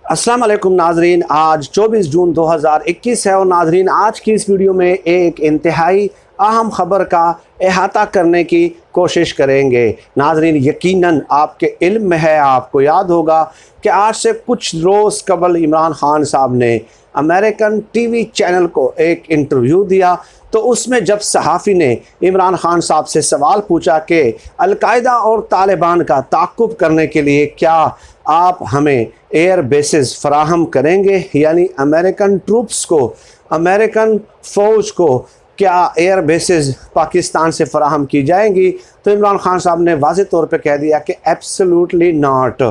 अस्सलाम वालेकुम नाजरीन, आज 24 जून 2021 है और नाजरीन आज की इस वीडियो में एक इंतहाई अहम ख़बर का अहाता करने की कोशिश करेंगे। नाजरीन यकीनन आपके इल्म में है, आपको याद होगा कि आज से कुछ रोज़ कबल इमरान ख़ान साहब ने अमेरिकन टीवी चैनल को एक इंटरव्यू दिया, तो उसमें जब सहाफ़ी ने इमरान ख़ान साहब से सवाल पूछा कि अलकायदा और तालिबान का ताक़ुब करने के लिए क्या आप हमें एयर बेसेस फ़राहम करेंगे, यानी अमेरिकन ट्रूप्स को, अमेरिकन फ़ौज को क्या एयर बेसेस पाकिस्तान से फ़राहम की जाएंगी, तो इमरान ख़ान साहब ने वाज़ेह तौर पे कह दिया कि एब्सोल्युटली नॉट।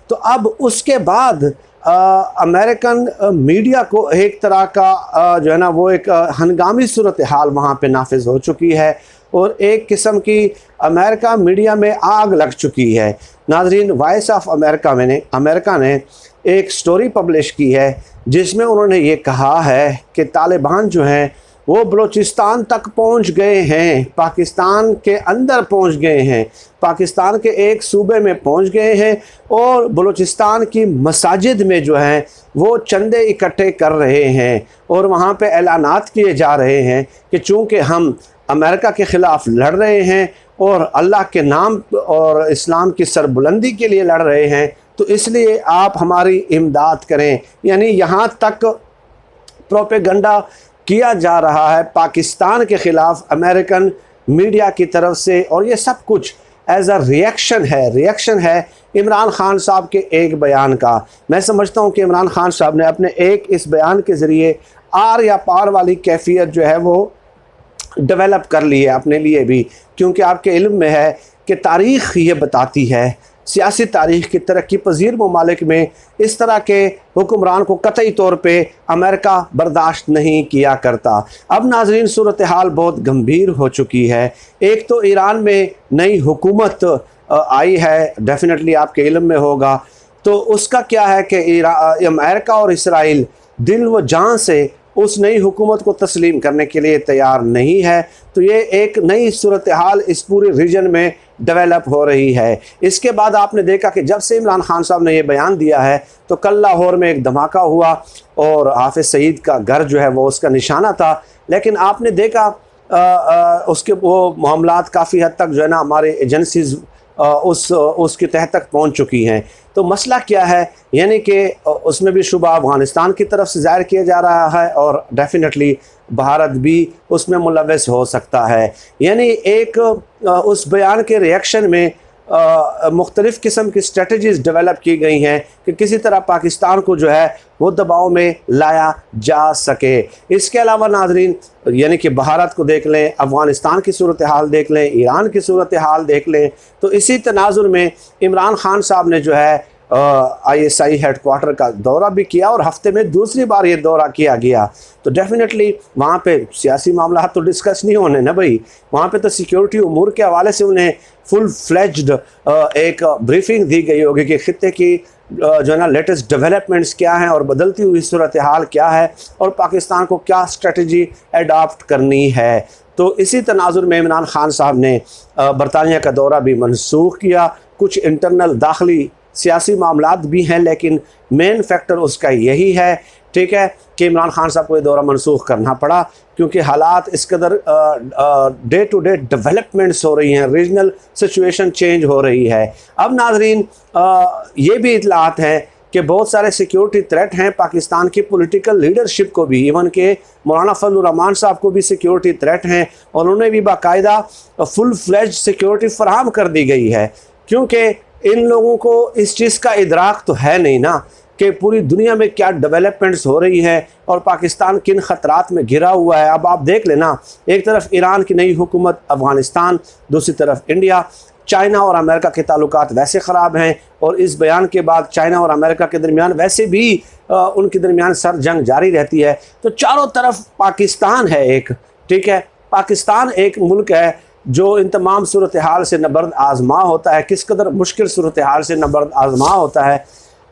तो अब उसके बाद अमेरिकन मीडिया को एक तरह का जो है ना वो एक हंगामी सूरत हाल वहाँ पे नाफिज हो चुकी है और एक किस्म की अमेरिका मीडिया में आग लग चुकी है। नाजरीन वॉइस ऑफ अमेरिका ने एक स्टोरी पब्लिश की है जिसमें उन्होंने ये कहा है कि तालिबान जो हैं वो बलूचिस्तान तक पहुंच गए हैं, पाकिस्तान के अंदर पहुंच गए हैं, पाकिस्तान के एक सूबे में पहुंच गए हैं और बलूचिस्तान की मसाजिद में जो हैं वो चंदे इकट्ठे कर रहे हैं और वहाँ पे ऐलानात किए जा रहे हैं कि चूँकि हम अमेरिका के ख़िलाफ़ लड़ रहे हैं और अल्लाह के नाम और इस्लाम की सरबुलंदी के लिए लड़ रहे हैं, तो इसलिए आप हमारी इमदाद करें। यानी यहाँ तक प्रोपेगंडा किया जा रहा है पाकिस्तान के ख़िलाफ़ अमेरिकन मीडिया की तरफ से, और ये सब कुछ एज अ रिएक्शन है इमरान ख़ान साहब के एक बयान का। मैं समझता हूँ कि इमरान ख़ान साहब ने अपने एक इस बयान के ज़रिए आर या पार वाली कैफियत जो है वो डेवलप कर ली है अपने लिए भी, क्योंकि आपके इल्म में है कि तारीख़ ये बताती है, सियासी तारीख़ की तरक्की पजीर ममालिक में इस तरह के हुक्मरान को कतई तौर पे अमेरिका बर्दाश्त नहीं किया करता। अब नाजरीन सूरत हाल बहुत गंभीर हो चुकी है। एक तो ईरान में नई हुकूमत आई है, डेफिनेटली आपके इल्म में होगा, तो उसका क्या है कि अमेरिका और इसराइल दिल व जान से उस नई हुकूमत को तस्लीम करने के लिए तैयार नहीं है। तो ये एक नई सूरत हाल इस पूरे रीजन में डेवलप हो रही है। इसके बाद आपने देखा कि जब से इमरान ख़ान साहब ने ये बयान दिया है तो कल लाहौर में एक धमाका हुआ और हाफिज़ सईद का घर जो है वो उसका निशाना था, लेकिन आपने देखा उसके वो मामलात काफ़ी हद तक जो है ना हमारे एजेंसीज़ उसके तह तक पहुंच चुकी हैं। तो मसला क्या है, यानी कि उसमें भी शुबा अफ़गानिस्तान की तरफ से ज़ाहिर किया जा रहा है और डेफिनेटली भारत भी उसमें मुलव्वस हो सकता है। यानी एक उस बयान के रिएक्शन में मुख्तलिफ़ किस्म की स्ट्रेटजीज़ डेवलप की गई हैं कि किसी तरह पाकिस्तान को जो है वो दबाव में लाया जा सके। इसके अलावा नाजरीन यानी कि भारत को देख लें, अफ़गानिस्तान की सूरत हाल देख लें, ईरान की सूरत हाल देख लें, तो इसी तनाजुर में इमरान ख़ान साहब ने जो है ISI हेडक्वार्टर का दौरा भी किया और हफ्ते में दूसरी बार ये दौरा किया गया। तो डेफिनेटली वहाँ पे सियासी मामला तो डिस्कस नहीं होने ना भाई, वहाँ पे तो सिक्योरिटी उमूर के हवाले से उन्हें फुल फ्लेज्ड एक ब्रीफिंग दी गई होगी कि खित्ते की जो है ना लेटेस्ट डेवलपमेंट्स क्या हैं और बदलती हुई सूरत हाल क्या है और पाकिस्तान को क्या स्ट्रेटजी एडॉप्ट करनी है। तो इसी तनाजुर में इमरान ख़ान साहब ने बरतानिया का दौरा भी मनसूख किया। कुछ इंटरनल दाखिली सियासी मामलात भी हैं, लेकिन मेन फैक्टर उसका यही है, ठीक है, कि इमरान ख़ान साहब को ये दौरा मनसूख करना पड़ा क्योंकि हालात इस कदर डे टू डे डेवलपमेंट्स हो रही हैं, रीजनल सिचुएशन चेंज हो रही है। अब नाजरीन ये भी इतलात हैं कि बहुत सारे सिक्योरिटी थ्रेट हैं पाकिस्तान की पॉलिटिकल लीडरशिप को भी, इवन के मौलाना फजलुर रहमान साहब को भी सिक्योरिटी थ्रेट हैं और उन्हें भी बाकायदा फुल फ्लेज सिक्योरिटी फराहम कर दी गई है, क्योंकि इन लोगों को इस चीज़ का इदराक तो है नहीं ना कि पूरी दुनिया में क्या डेवलपमेंट्स हो रही हैं और पाकिस्तान किन ख़तरात में घिरा हुआ है। अब आप देख लेना, एक तरफ ईरान की नई हुकूमत, अफ़गानिस्तान, दूसरी तरफ इंडिया, चाइना और अमेरिका के ताल्लुकात वैसे ख़राब हैं और इस बयान के बाद चाइना और अमेरिका के दरमियान वैसे भी उनके दरमियान सर जंग जारी रहती है। तो चारों तरफ पाकिस्तान है एक, ठीक है, पाकिस्तान एक मुल्क है जो इन तमाम सूरत हाल से नबर्द आज़मा होता है, किस कदर मुश्किल सूरत हाल से नबर्द आज़मा होता है।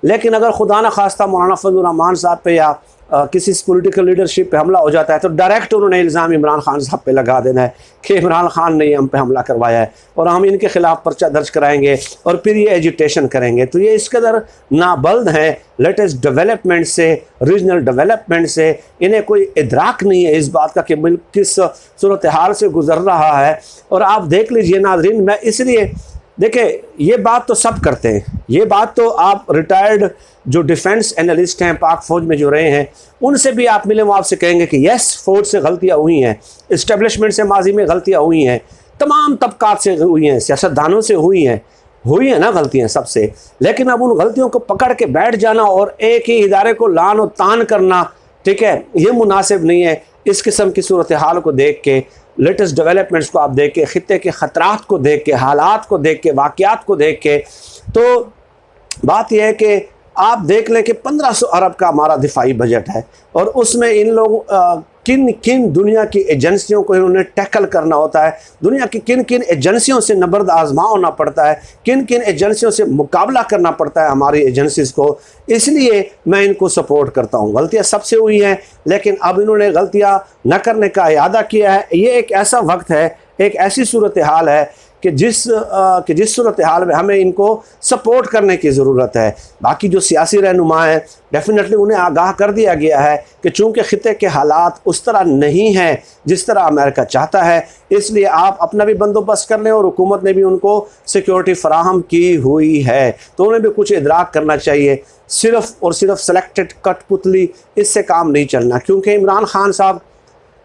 लेकिन अगर खुदा न खास्ता मौलाना फजलुर रहमान साहब पे या किसी पॉलिटिकल लीडरशिप पे हमला हो जाता है तो डायरेक्ट उन्होंने इल्ज़ाम इमरान खान साहब पे लगा देना है कि इमरान खान ने हम पे हमला करवाया है और हम इनके ख़िलाफ़ पर्चा दर्ज कराएंगे और फिर ये एजिटेशन करेंगे। तो ये इस कदर नाबल्द हैं लेटेस्ट डेवलपमेंट से, रीजनल डेवलपमेंट से, इन्हें कोई इदराक नहीं है इस बात का कि मुल्क किस सूरत हाल से गुजर रहा है। और आप देख लीजिए नाज़रीन, मैं इसलिए देखिए ये बात तो सब करते हैं, ये बात तो आप रिटायर्ड जो डिफेंस एनालिस्ट हैं पाक फ़ौज में जो रहे हैं उनसे भी आप मिले, वो आपसे कहेंगे कि यस फ़ौज से गलतियाँ हुई हैं, इस्टेब्लिशमेंट से माजी में गलतियाँ हुई हैं, तमाम तबकात से हुई हैं, सियासतदानों से हुई हैं ना गलतियाँ सबसे। लेकिन अब उन गलतियों को पकड़ के बैठ जाना और एक ही इदारे को लान और तान करना, ठीक है, ये मुनासिब नहीं है। इस किस्म की सूरत हाल को देख के, लेटेस्ट डेवलपमेंट्स को आप देख के, ख़ित्ते के ख़तरात को देख के, हालात को देख के, वाक़यात को देख के, तो बात यह है कि आप देख लें कि 1500 अरब का हमारा दिफाई बजट है और उसमें इन लोग किन किन दुनिया की एजेंसियों को इन्होंने टैकल करना होता है, दुनिया की किन किन एजेंसियों से नबर्द आजमा होना पड़ता है, किन किन एजेंसियों से मुकाबला करना पड़ता है हमारी एजेंसीज़ को। इसलिए मैं इनको सपोर्ट करता हूँ। गलतियाँ सबसे हुई हैं लेकिन अब इन्होंने गलतियाँ न करने का इरादा किया है। ये एक ऐसा वक्त है, एक ऐसी सूरत हाल है कि जिस सूरत हाल में हमें इनको सपोर्ट करने की ज़रूरत है। बाकी जो सियासी रहनुमा हैं डेफिनेटली उन्हें आगाह कर दिया गया है कि चूँकि ख़ित्ते के हालात उस तरह नहीं हैं जिस तरह अमेरिका चाहता है, इसलिए आप अपना भी बंदोबस्त कर लें और हुकूमत ने भी उनको सिक्योरिटी फराहम की हुई है, तो उन्हें भी कुछ इदराक करना चाहिए। सिर्फ़ और सिर्फ सेलेक्टेड कठपुतली इससे काम नहीं चलना, क्योंकि इमरान खान साहब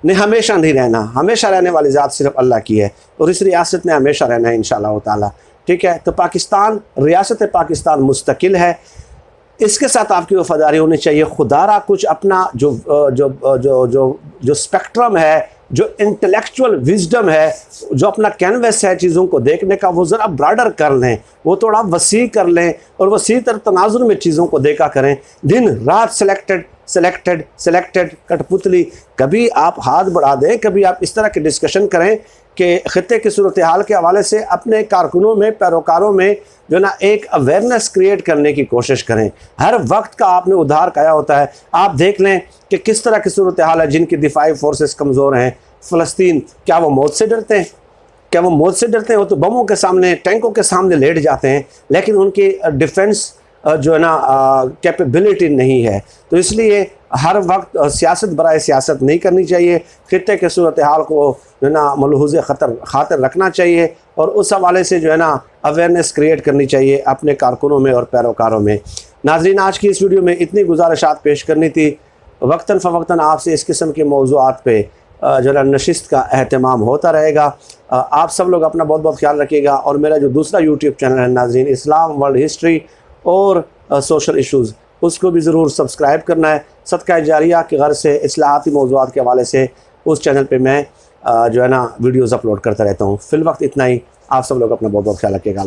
ने हमेशा नहीं रहना, हमेशा रहने वाली ज़ात सिर्फ अल्लाह की है और इस रियासत में हमेशा रहना है इंशाअल्लाह ताला, ठीक है। तो पाकिस्तान, रियासत पाकिस्तान मुस्तकिल है, इसके साथ आपकी वफादारी होनी चाहिए। खुदारा कुछ अपना जो जो जो जो जो स्पेक्ट्रम है, जो इंटेलेक्चुअल विजडम है, जो अपना कैनवस है चीज़ों को देखने का, वो ज़रा ब्रॉडर कर लें, वो थोड़ा वसी कर लें और वसी तर तनाजुर में चीज़ों को देखा करें। दिन रात सेलेक्टेड कठपुतली, कभी आप हाथ बढ़ा दें, कभी आप इस तरह के डिस्कशन करें कि ख़ित्ते की सूरत हाल के हवाले से अपने कारकुनों में, पैरोकारों में जो ना एक अवेयरनेस क्रिएट करने की कोशिश करें। हर वक्त का आपने उधार खाया होता है। आप देख लें कि किस तरह की सूरत हाल है, जिनकी दिफाई फोर्सेस कमज़ोर हैं। फ़लस्तीन, क्या वो मौत से डरते हैं? क्या वो मौत से डरते हैं? वो तो बमों के सामने, टैंकों के सामने लेट जाते हैं, लेकिन उनकी डिफेंस जो है ना कैपेबिलिटी नहीं है। तो इसलिए हर वक्त सियासत बराए सियासत नहीं करनी चाहिए, ख़ित्ते के सूरत हाल को जो है ना मलहूज़ खातिर रखना चाहिए और उस हवाले से जो है ना अवेयरनेस क्रिएट करनी चाहिए अपने कारकुनों में और पैरोकारों में। नाज़रीन, आज की इस वीडियो में इतनी गुजारिशात पेश करनी थी। वक्तन फ़वक्तन आपसे इस किस्म के मौज़ूआत पे जो है नशिस्त का अहतमाम होता रहेगा। आप सब लोग अपना बहुत बहुत ख्याल रखिएगा और मेरा जो दूसरा यूट्यूब चैनल है नाज़रीन, इस्लाम वर्ल्ड हिस्ट्री और सोशल इश्यूज़, उसको भी ज़रूर सब्सक्राइब करना है। सदका जारिया की गर्ज से इस्लाहाती मौज़ूआत के हवाले से उस चैनल पे मैं जो है ना वीडियोज़ अपलोड करता रहता हूँ। फ़िल वक्त इतना ही। आप सब लोग अपना बहुत बहुत ख्याल रखिएगा।